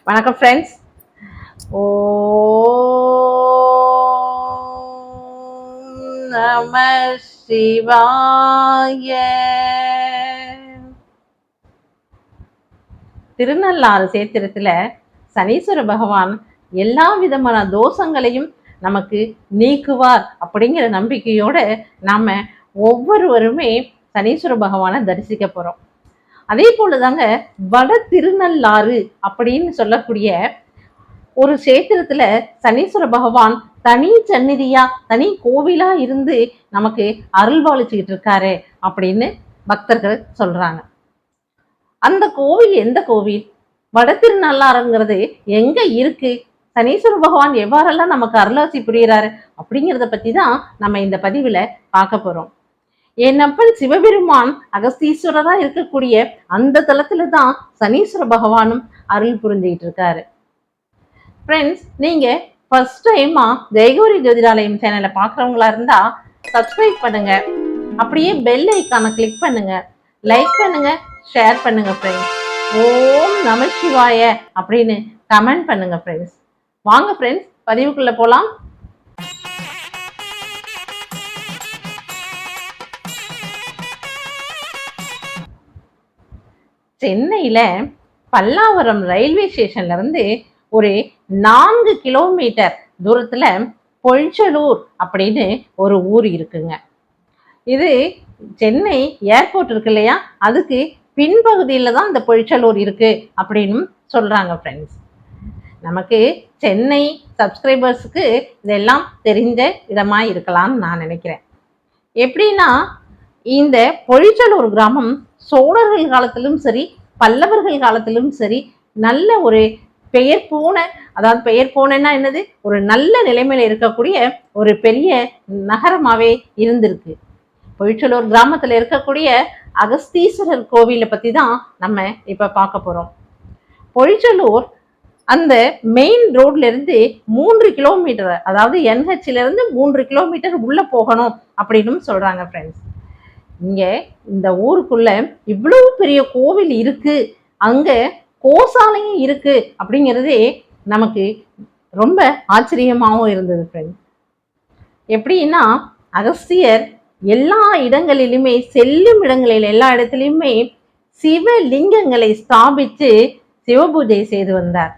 வணக்கம் ஃப்ரெண்ட்ஸ். ஓம் நம சிவாய. திருநள்ளாறு சேத்திரத்துல சனீஸ்வர பகவான் எல்லா விதமான தோஷங்களையும் நமக்கு நீக்குவார் அப்படிங்கிற நம்பிக்கையோட நாம ஒவ்வொருவருமே சனீஸ்வர பகவானை தரிசிக்க போறோம். அதே போலதாங்க வட திருநள்ளாறு அப்படின்னு சொல்லக்கூடிய ஒரு சேத்திரத்துல சனீஸ்வர பகவான் தனி சந்நிதியா தனி கோவிலா இருந்து நமக்கு அருள்பாலிச்சுக்கிட்டு இருக்காரு அப்படின்னு பக்தர்கள் சொல்றாங்க. அந்த கோவில் எந்த கோவில், வட திருநள்ளாறுங்கிறது எங்க இருக்கு, சனீஸ்வர பகவான் எவ்வாறெல்லாம் நமக்கு அருளாசி புரிகிறாரு அப்படிங்கிறத பத்தி தான் நம்ம இந்த பதிவுல பார்க்க போறோம். என்னப்பன் சிவபெருமான் அகஸ்தீஸ்வரரா இருக்கக்கூடிய அந்த தலத்துல தான் சனீஸ்வர பகவானும் அருள் புரிஞ்சுக்கிட்டு இருக்காரு. ஃப்ரெண்ட்ஸ், நீங்க ஃபர்ஸ்ட் டைமா ஜெயகௌரி ஜோதிடாலயம் சேனலை பார்க்குறவங்களா இருந்தா சப்ஸ்கிரைப் பண்ணுங்க, அப்படியே பெல் ஐக்கானை கிளிக் பண்ணுங்க, லைக் பண்ணுங்க, ஷேர் பண்ணுங்க ஃப்ரெண்ட்ஸ். ஓம் நம சிவாய அப்படின்னு கமெண்ட் பண்ணுங்க ஃப்ரெண்ட்ஸ். வாங்க ஃப்ரெண்ட்ஸ், பதிவுக்குள்ள போலாம். சென்னையில பல்லாவரம் ரயில்வே ஸ்டேஷன்ல இருந்து ஒரு 4 கிலோமீட்டர் தூரத்துல பொழிச்சலூர் அப்படின்னு ஒரு ஊர் இருக்குங்க. இது சென்னை ஏர்போர்ட் இருக்கு இல்லையா, அதுக்கு பின்பகுதியில தான் இந்த பொழிச்சலூர் இருக்கு அப்படின்னு சொல்றாங்க ஃப்ரெண்ட்ஸ். நமக்கு சென்னை சப்ஸ்கிரைபர்ஸுக்கு இதெல்லாம் தெரிஞ்ச இடமா இருக்கலாம்னு நான் நினைக்கிறேன். எப்படின்னா, இந்த பொழிச்சலூர் கிராமம் சோழர்கள் காலத்திலும் சரி பல்லவர்கள் காலத்திலும் சரி நல்ல ஒரு பெயர் போன, அதாவது பெயர் போனன்னா என்னது, ஒரு நல்ல நிலைமையில இருக்கக்கூடிய ஒரு பெரிய நகரமாவே இருந்திருக்கு. பொழிச்சலூர் கிராமத்துல இருக்கக்கூடிய அகஸ்தீஸ்வரர் கோவிலை பத்தி தான் நம்ம இப்ப பார்க்க போறோம். பொழிச்சலூர் அந்த மெயின் ரோட்ல இருந்து 3 கிலோமீட்டர், அதாவது என்ஹெச்ல இருந்து 3 கிலோமீட்டர் உள்ள போகணும் அப்படின்னு சொல்றாங்க ஃப்ரெண்ட்ஸ். இங்க இந்த ஊருக்குள்ள இவ்வளவு பெரிய கோவில் இருக்கு, அங்க கோசாலையும் இருக்கு அப்படிங்கிறதே நமக்கு ரொம்ப ஆச்சரியமாகவும் இருந்தது ஃப்ரெண்ட்ஸ். எப்படின்னா, அகஸ்தியர் எல்லா இடங்களிலுமே, செல்லும் இடங்களில் எல்லா இடத்துலையுமே சிவலிங்கங்களை ஸ்தாபித்து சிவபூஜை செய்து வந்தார்.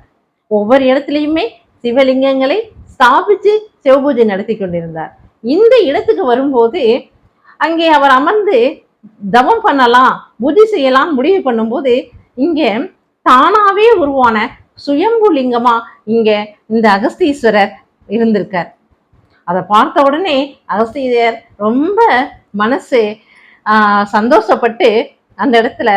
ஒவ்வொரு இடத்துலையுமே சிவலிங்கங்களை ஸ்தாபித்து சிவபூஜை நடத்தி கொண்டிருந்தார். இந்த இடத்துக்கு வரும்போது அங்கே அவர் அமர்ந்து தவம் பண்ணலாம், பூஜை செய்யலாம் முடிவு பண்ணும்போது இங்க தானாவே உருவான சுயம்பு லிங்கமா இங்க இந்த அகஸ்தீஸ்வரர் இருந்திருக்கார். அதை பார்த்த உடனே அகஸ்தியர் ரொம்ப மனசு சந்தோஷப்பட்டு அந்த இடத்துல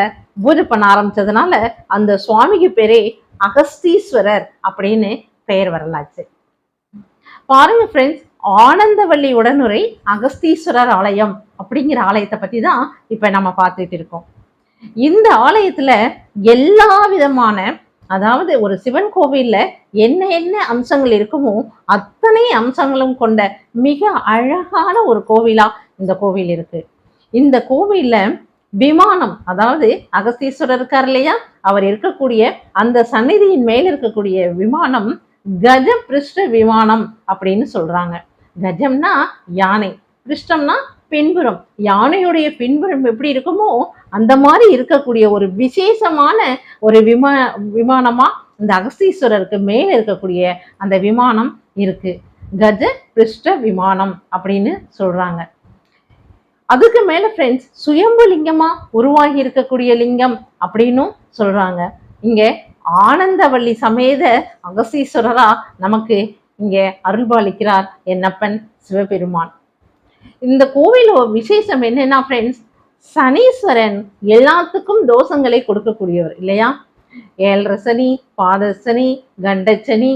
பூஜை பண்ண ஆரம்பிச்சதுனால அந்த சுவாமிக்கு பேரே அகஸ்தீஸ்வரர் அப்படின்னு பெயர் வரலாச்சு. பாருங்க ஃப்ரெண்ட்ஸ், ஆனந்தவள்ளி உடனுரை அகஸ்தீஸ்வரர் ஆலயம் அப்படிங்கிற ஆலயத்தை பத்தி தான் இப்ப நம்ம பார்த்துட்டு இருக்கோம். இந்த ஆலயத்துல எல்லா விதமான, அதாவது ஒரு சிவன் கோவில்ல என்ன என்ன அம்சங்கள் இருக்குமோ அத்தனை அம்சங்களும் கொண்ட மிக அழகான ஒரு கோவிலா இந்த கோவில் இருக்கு. இந்த கோவில்ல விமானம், அதாவது அகஸ்தீஸ்வரர் இருக்கார் இல்லையா, அவர் இருக்கக்கூடிய அந்த சந்நிதியின் மேல இருக்கக்கூடிய விமானம் கஜ பிருஷ்ட விமானம் அப்படின்னு சொல்றாங்க. கஜம்னா யானை, பிருஷ்டம்னா பின்புறம். யானையுடைய பின்புறம் எப்படி இருக்குமோ அந்த மாதிரி இருக்கக்கூடிய ஒரு விசேஷமான ஒரு விமானமா இந்த அகஸ்தீஸ்வரருக்கு மேல இருக்கக்கூடிய அந்த விமானம் இருக்கு. கஜ பிருஷ்ட விமானம் அப்படின்னு சொல்றாங்க. அதுக்கு மேல ஃப்ரெண்ட்ஸ், சுயம்பு லிங்கமா உருவாகி இருக்கக்கூடிய லிங்கம் அப்படின்னும் சொல்றாங்க. இங்க ஆனந்தவள்ளி சமேத அகஸ்தீஸ்வரரா நமக்கு இங்க அருள்பாலிக்கிறார் என்னப்பன் சிவபெருமான். இந்த கோவில் விசேஷம் என்னன்னா ஃப்ரெண்ட்ஸ், சனீஸ்வரன் எல்லாத்துக்கும் தோஷங்களை கொடுக்கக்கூடியவர் இல்லையா. 7 சனி, பாதசனி, கண்டச்சனி,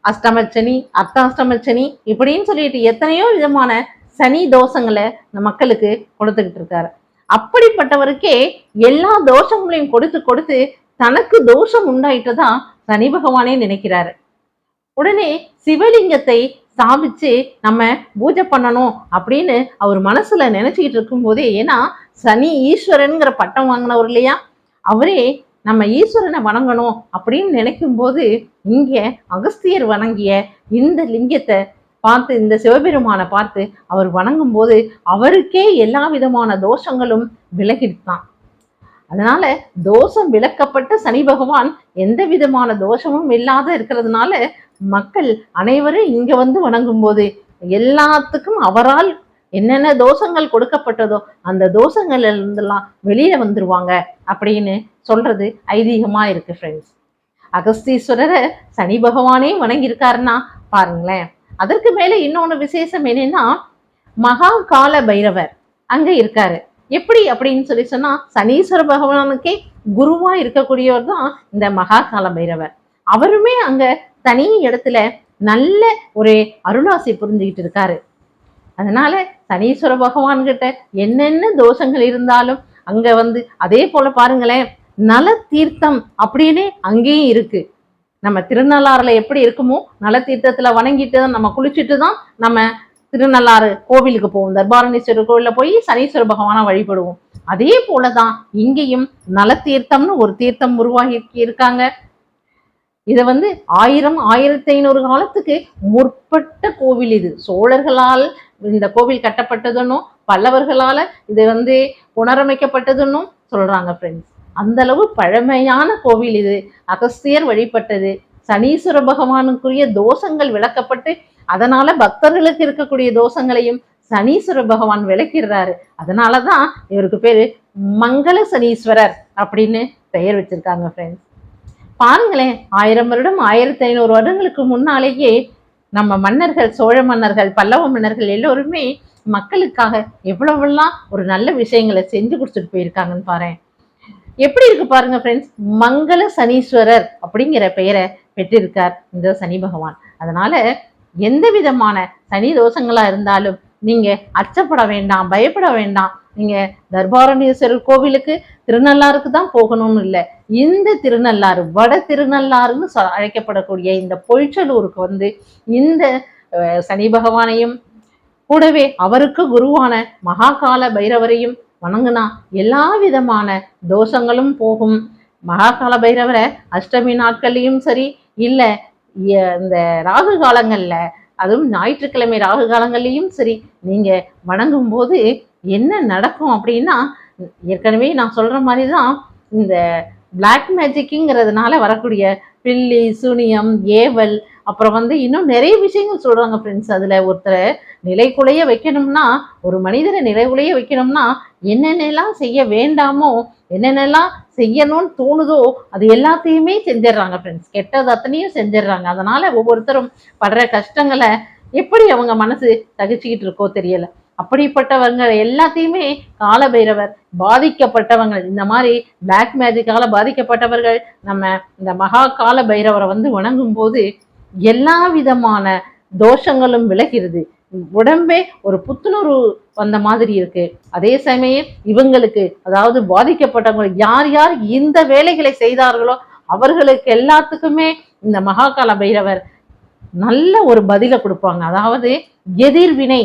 அஷ்டமச்சனி, அர்த்தாஷ்டமச்சனி இப்படின்னு சொல்லிட்டு எத்தனையோ விதமான சனி தோஷங்களை இந்த மக்களுக்கு கொடுத்துக்கிட்டு இருக்காரு. அப்படிப்பட்டவருக்கே எல்லா தோஷங்களையும் கொடுத்து கொடுத்து தனக்கு தோஷம் உண்டாயிட்டதான் சனி பகவானே நினைக்கிறாரு. உடனே சிவலிங்கத்தை ஸ்தாபிச்சு நம்ம பூஜை பண்ணணும் அப்படின்னு அவர் மனசுல நினைச்சுக்கிட்டு இருக்கும் போதே, ஏன்னா சனி ஈஸ்வரன்கிற பட்டம் வாங்கினவர் இல்லையா, அவரே நம்ம ஈஸ்வரனை வணங்கணும் அப்படின்னு நினைக்கும் போது இங்க அகஸ்தியர் வணங்கிய இந்த லிங்கத்தை பார்த்து, இந்த சிவபெருமானை பார்த்து அவர் வணங்கும் போது அவருக்கே எல்லா விதமான தோஷங்களும் விலகித்தான். அதனால தோஷம் விலக்கப்பட்ட சனி பகவான் எந்த விதமான தோஷமும் இல்லாத இருக்கிறதுனால மக்கள் அனைவரும் இங்க வந்து வணங்கும் போது எல்லாத்துக்கும் அவரால் என்னென்ன தோஷங்கள் கொடுக்கப்பட்டதோ அந்த தோஷங்கள்ல இருந்தெல்லாம் வெளியில வந்துருவாங்க அப்படின்னு சொல்றது ஐதீகமா இருக்கு ஃப்ரெண்ட்ஸ். அகஸ்தீஸ்வரரை சனி பகவானே வணங்கியிருக்காருன்னா பாருங்களேன். அதற்கு மேல இன்னொன்னு விசேஷம் என்னன்னா, மகா கால பைரவர் அங்க இருக்காரு. எப்படி அப்படின்னு சொன்னா, சனீஸ்வர பகவானுக்கே குருவா இருக்கக்கூடியவர் தான் இந்த மகா கால பைரவர். அவருமே அங்க தனி இடத்துல நல்ல ஒரு அருளாசி புரிஞ்சுக்கிட்டு இருக்காரு. அதனால சனீஸ்வர பகவான் கிட்ட என்னென்ன தோஷங்கள் இருந்தாலும் அங்க வந்து அதே போல பாருங்களேன், நல தீர்த்தம் அப்படின்னு அங்கேயும் இருக்கு. நம்ம திருநள்ளாறுல எப்படி இருக்குமோ நல தீர்த்தத்துல வணங்கிட்டு தான் நம்ம குளிச்சுட்டு தான் நம்ம திருநள்ளாறு கோவிலுக்கு போவோம். தர்பாரணீஸ்வரர் கோவில்ல போய் சனீஸ்வர பகவானை வழிபடுவோம். அதே போலதான் இங்கேயும் நல தீர்த்தம்னு ஒரு தீர்த்தம் உருவாகி இருக்காங்க. இதை வந்து 1000 1500 காலத்துக்கு முற்பட்ட கோவில். இது சோழர்களால் இந்த கோவில் கட்டப்பட்டதுன்னும் பல்லவர்களால இது வந்து புனரமைக்கப்பட்டதுன்னும் சொல்றாங்க ஃப்ரெண்ட்ஸ். அந்த அளவு பழமையான கோவில் இது. அகஸ்தியர் வழிபட்டது. சனீஸ்வர பகவானுக்குரிய தோஷங்கள் விளக்கப்பட்டு அதனால பக்தர்களுக்கு இருக்கக்கூடிய தோஷங்களையும் சனீஸ்வர பகவான் விளக்கிறாரு. அதனாலதான் இவருக்கு பேரு மங்கள சனீஸ்வரர் அப்படின்னு பெயர் வச்சிருக்காங்க ஃப்ரெண்ட்ஸ். பாருங்களேன், 1000 வருடம் 1500 வருடங்களுக்கு முன்னாலேயே நம்ம மன்னர்கள், சோழ மன்னர்கள், பல்லவ மன்னர்கள் எல்லோருமே மக்களுக்காக எவ்வளவெல்லாம் ஒரு நல்ல விஷயங்களை செஞ்சு கொடுத்துட்டு போயிருக்காங்கன்னு பாரு. எப்படி இருக்கு பாருங்க ஃப்ரெண்ட்ஸ். மங்கள சனீஸ்வரர் அப்படிங்கிற பெயரை பெற்றிருக்கார் இந்த சனி பகவான். அதனால எந்த விதமான சனி தோஷங்களா இருந்தாலும் நீங்க அச்சப்பட வேண்டாம், பயப்பட வேண்டாம். நீங்க தர்பாரணீஸ்வரர் கோவிலுக்கு திருநள்ளாறுக்கு தான் போகணும்னு இல்லை. இந்த திருநள்ளாறு, வட திருநள்ளாறுன்னு அழைக்கப்படக்கூடிய இந்த பொய்ச்சலூருக்கு வந்து இந்த சனி பகவானையும் கூடவே அவருக்கு குருவான மகாகால பைரவரையும் வணங்குனா எல்லா விதமான தோஷங்களும் போகும். மகாகால பைரவரை அஷ்டமி நாட்கள்லையும் சரி, இல்லை இந்த ராகு காலங்கள்ல, அதுவும் ஞாயிற்றுக்கிழமை ராகு காலங்கள்லையும் சரி நீங்க வணங்கும் போது என்ன நடக்கும் அப்படின்னா, ஏற்கனவே நான் சொல்ற மாதிரிதான் இந்த பிளாக் மேஜிக்குங்கிறதுனால வரக்கூடிய பில்லி, சுனியம், ஏவல், அப்புறம் வந்து இன்னும் நிறைய விஷயங்கள் சொல்றாங்க ஃப்ரெண்ட்ஸ். அதுல ஒருத்தரை நிலைக்குலைய வைக்கணும்னா, ஒரு மனிதரை நிலைக்குலைய வைக்கணும்னா என்னென்னலாம் செய்ய வேண்டாமோ, என்னென்னலாம் செய்யணும்னு தோணுதோ அது எல்லாத்தையுமே செஞ்சிடறாங்க ஃப்ரெண்ட்ஸ். கெட்டது அத்தனையும் செஞ்சிடறாங்க. அதனால ஒவ்வொருத்தரும் படுற கஷ்டங்களை எப்படி அவங்க மனசு தகிச்சுக்கிட்டு இருக்கோ தெரியல. அப்படிப்பட்டவங்க எல்லாத்தையுமே காலபைரவர் பாதிக்கப்பட்டவங்க, இந்த மாதிரி பிளாக் மேஜிக்கால பாதிக்கப்பட்டவர்கள் நம்ம இந்த மகா கால பைரவரை வந்து வணங்கும் போது எல்லா விதமான தோஷங்களும் விலகிறது. உடம்பே ஒரு புத்துணர்வு வந்த மாதிரி இருக்கு. அதே சமயம் இவங்களுக்கு, அதாவது பாதிக்கப்பட்டவங்க யார் யார் இந்த வேலைகளை செய்தார்களோ அவர்களுக்கு எல்லாத்துக்குமே இந்த மகாகால பைரவர் நல்ல ஒரு பதிலை கொடுப்பாங்க. அதாவது எதிர்வினை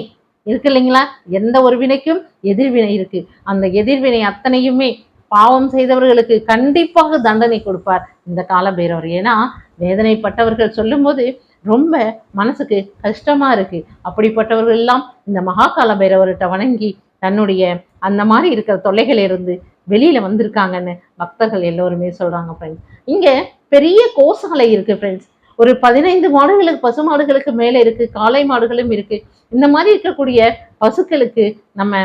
இருக்கு இல்லைங்களா, எந்த ஒரு வினைக்கும் எதிர்வினை இருக்கு. அந்த எதிர்வினை அத்தனையுமே பாவம் செய்தவர்களுக்கு கண்டிப்பாக தண்டனை கொடுப்பார் இந்த கால பைரவர். ஏன்னா வேதனைப்பட்டவர்கள் சொல்லும் போது ரொம்ப மனசுக்கு கஷ்டமா இருக்கு. அப்படிப்பட்டவர்கள் எல்லாம் இந்த மகாகால பைரவர்கிட்ட வணங்கி தன்னுடைய அந்த மாதிரி இருக்கிற தொல்லைகள் இருந்து வெளியில வந்திருக்காங்கன்னு பக்தர்கள் எல்லோருமே சொல்றாங்க ஃப்ரெண்ட்ஸ். இங்க பெரிய கோசாலை இருக்கு ஃப்ரெண்ட்ஸ். ஒரு 15 மாடுகளுக்கு, பசு மாடுகளுக்கு மேல இருக்கு. காளை மாடுகளும் இருக்கு. இந்த மாதிரி இருக்கக்கூடிய பசுக்களுக்கு நம்ம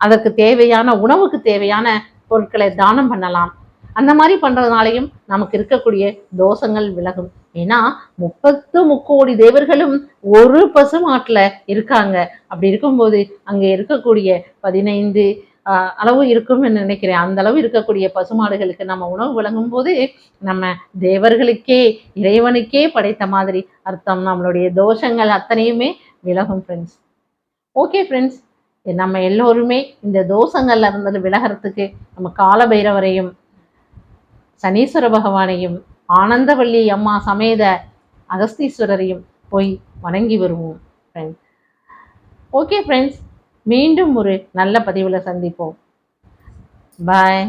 அதற்கு தேவையான உணவுக்கு தேவையான பொருட்களை தானம் பண்ணலாம். அந்த மாதிரி பண்றதுனாலையும் நமக்கு இருக்கக்கூடிய தோஷங்கள் விலகும். ஏன்னா 30 முக்கோடி தேவர்களும் ஒரு பசு மாட்டுல இருக்காங்க. அப்படி இருக்கும்போது அங்க இருக்கக்கூடிய 15 அளவு இருக்கும்னு நினைக்கிறேன். அந்த அளவு இருக்கக்கூடிய பசுமாடுகளுக்கு நம்ம உணவு வழங்கும் போது நம்ம தேவர்களுக்கே, இறைவனுக்கே படைத்த மாதிரி அர்த்தம். நம்மளுடைய தோஷங்கள் அத்தனையுமே விலகும் ஃப்ரெண்ட்ஸ். ஓகே ஃப்ரெண்ட்ஸ், நம்ம எல்லோருமே இந்த தோஷங்கள்ல இருந்து விலகிறதுக்கு நம்ம கால பைரவரையும் சனீஸ்வர பகவானையும் ஆனந்தவள்ளி அம்மா சமேத அகஸ்தீஸ்வரரையும் போய் வணங்கி வருவோம் ஃப்ரெண்ட்ஸ். ஓகே ஃப்ரெண்ட்ஸ், மீண்டும் ஒரு நல்ல பதிவில் சந்திப்போம். பாய்.